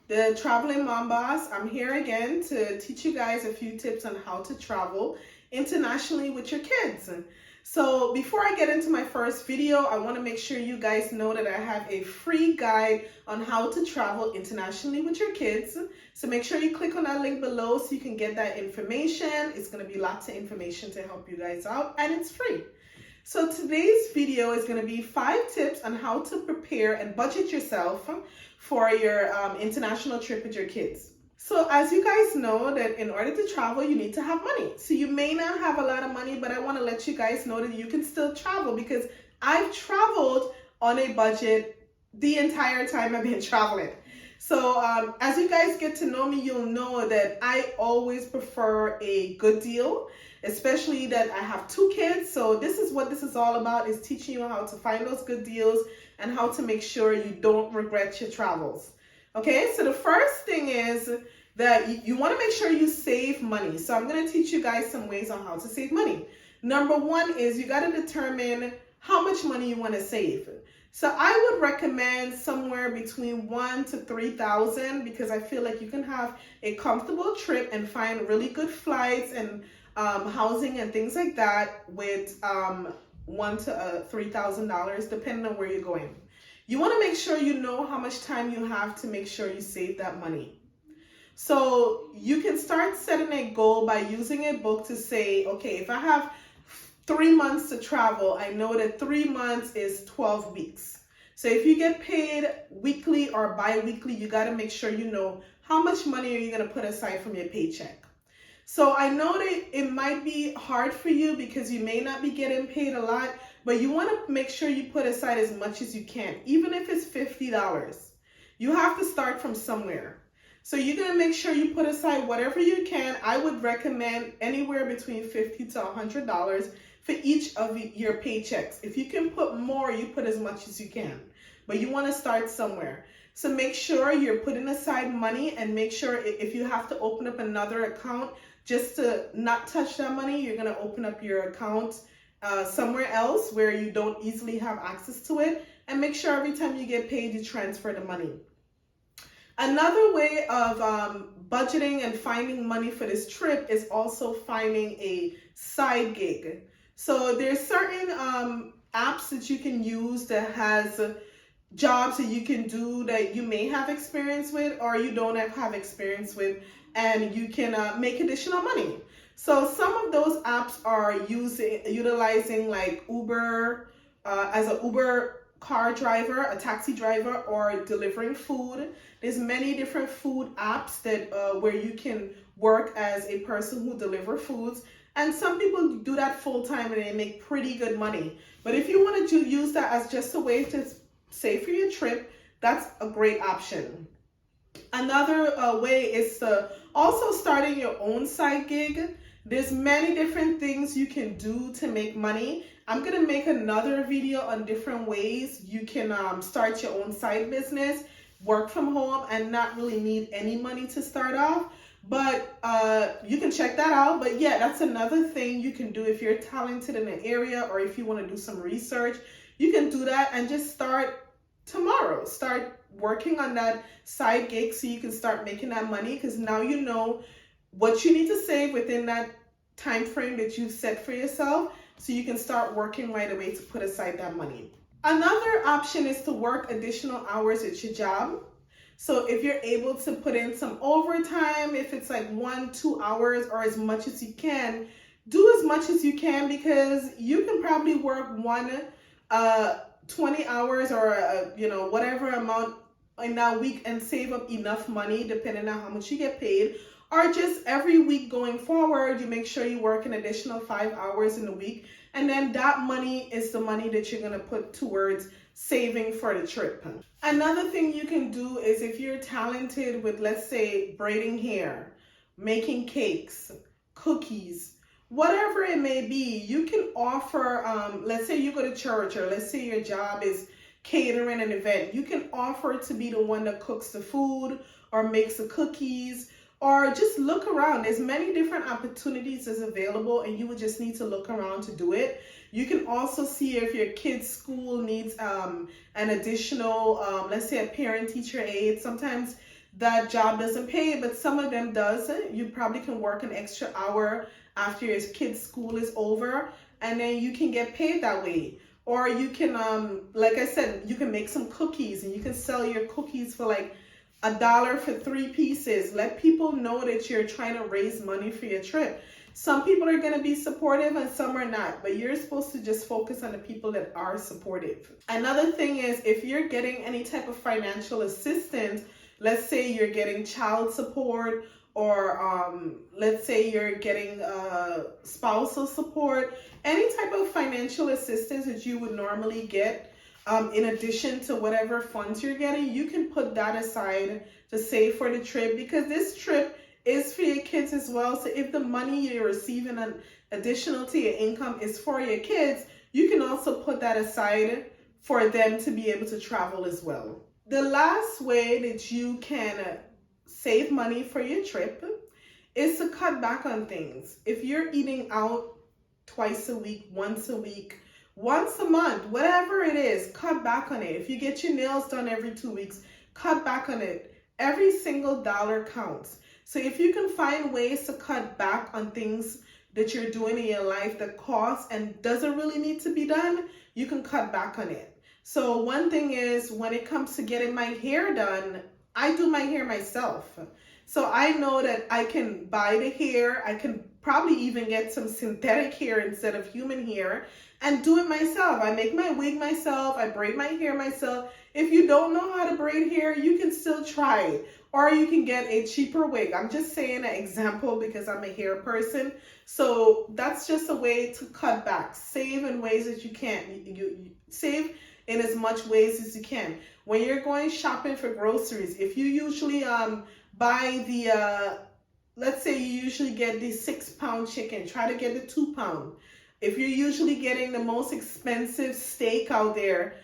the Traveling Mom Boss. I'm here again to teach you guys a few tips on how to travel internationally with your kids. So before I get into my first video, I want to make sure you guys know that I have a free guide on how to travel internationally with your kids. So make sure you click on that link below so you can get that information. It's going to be lots of information to help you guys out, and it's free. So today's video is going to be 5 tips on how to prepare and budget yourself for your international trip with your kids. So as you guys know that in order to travel, you need to have money. So you may not have a lot of money, but I want to let you guys know that you can still travel because I've traveled on a budget the entire time I've been traveling. So as you guys get to know me, you'll know that I always prefer a good deal, especially that I have 2 kids. So this is what this is all about, is teaching you how to find those good deals and how to make sure you don't regret your travels. Okay, so the first thing is that you want to make sure you save money. So I'm going to teach you guys some ways on how to save money. Number 1 is you got to determine how much money you want to save. So I would recommend somewhere between $1,000 to $3,000 because I feel like you can have a comfortable trip and find really good flights and housing and things like that with $1,000 to $3,000 depending on where you're going. You want to make sure you know how much time you have to make sure you save that money. So you can start setting a goal by using a book to say, okay, if I have 3 months to travel, I know that 3 months is 12 weeks. So if you get paid weekly or bi-weekly, you got to make sure you know how much money are you going to put aside from your paycheck. So I know that it might be hard for you because you may not be getting paid a lot, but you want to make sure you put aside as much as you can, even if it's $50. You have to start from somewhere. So you're going to make sure you put aside whatever you can. I would recommend anywhere between $50 to $100 for each of your paychecks. If you can put more, you put as much as you can, but you want to start somewhere. So make sure you're putting aside money, and make sure if you have to open up another account just to not touch that money, you're going to open up your account somewhere else where you don't easily have access to it, and make sure every time you get paid, you transfer the money. Another way of budgeting and finding money for this trip is also finding a side gig. So there's certain apps that you can use that has jobs that you can do that you may have experience with or you don't have experience with, and you can make additional money. So some of those apps are utilizing like Uber as an Uber car driver, a taxi driver, or delivering food. There's many different food apps that where you can work as a person who delivers foods, and some people do that full time and they make pretty good money. But if you want to use that as just a way to save for your trip, that's a great option. Another way is to also starting your own side gig. There's many different things you can do to make money. I'm going to make another video on different ways you can start your own side business, work from home, and not really need any money to start off. But you can check that out. But yeah, that's another thing you can do if you're talented in an area, or if you want to do some research, you can do that and just start tomorrow. Start working on that side gig so you can start making that money, because now you know what you need to save within that time frame that you've set for yourself, so you can start working right away to put aside that money. Another option is to work additional hours at your job. So if you're able to put in some overtime, if it's like 1-2 hours or as much as you can, do as much as you can, because you can probably work 20 hours or whatever amount in that week and save up enough money depending on how much you get paid. Or just every week going forward, you make sure you work an additional 5 hours in a week, and then that money is the money that you're going to put towards saving for the trip. Another thing you can do is, if you're talented with, let's say, braiding hair, making cakes, cookies, whatever it may be, you can offer, let's say you go to church, or let's say your job is catering an event, you can offer to be the one that cooks the food or makes the cookies, or just look around. There's many different opportunities that's available, and you would just need to look around to do it. You can also see if your kid's school needs an additional, let's say, a parent-teacher aide. Sometimes that job doesn't pay, but some of them does. You probably can work an extra hour after your kid's school is over, and then you can get paid that way. Or you can, like I said, you can make some cookies and you can sell your cookies for like $1 for 3 pieces. Let people know that you're trying to raise money for your trip. Some people are going to be supportive and some are not, but you're supposed to just focus on the people that are supportive. Another thing is, if you're getting any type of financial assistance, let's say you're getting child support, or let's say you're getting spousal support, any type of financial assistance that you would normally get, in addition to whatever funds you're getting, you can put that aside to save for the trip, because this trip is for your kids as well. So if the money you're receiving additional to your income is for your kids, you can also put that aside for them to be able to travel as well. The last way that you can save money for your trip is to cut back on things. If you're eating out twice a week, once a week, once a month, whatever it is, cut back on it. If you get your nails done every 2 weeks, cut back on it. Every single dollar counts. So if you can find ways to cut back on things that you're doing in your life that cost and doesn't really need to be done, you can cut back on it. So one thing is, when it comes to getting my hair done, I do my hair myself. So I know that I can buy the hair. I can probably even get some synthetic hair instead of human hair and do it myself. I make my wig myself. I braid my hair myself. If you don't know how to braid hair, you can still try it. Or you can get a cheaper wig. I'm just saying an example because I'm a hair person. So that's just a way to cut back. Save in ways that you can. You save in as much ways as you can. When you're going shopping for groceries, if you usually buy the, let's say you usually get the 6-pound chicken, try to get the 2-pound. If you're usually getting the most expensive steak out there,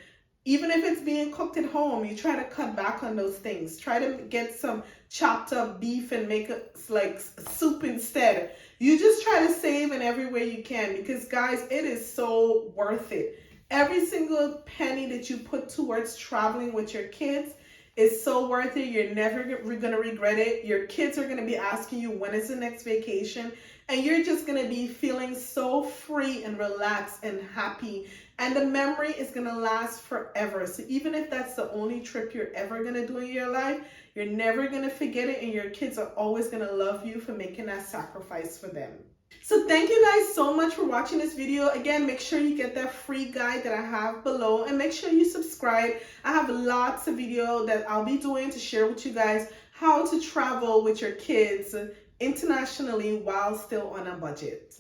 even if it's being cooked at home, you try to cut back on those things. Try to get some chopped up beef and make it like soup instead. You just try to save in every way you can, because guys, it is so worth it. Every single penny that you put towards traveling with your kids is so worth it. You're never going to regret it. Your kids are going to be asking you, when is the next vacation? And you're just going to be feeling so free and relaxed and happy. And the memory is going to last forever. So even if that's the only trip you're ever going to do in your life, you're never going to forget it. And your kids are always going to love you for making that sacrifice for them. So thank you guys so much for watching this video. Again, make sure you get that free guide that I have below, and make sure you subscribe. I have lots of video that I'll be doing to share with you guys how to travel with your kids internationally while still on a budget.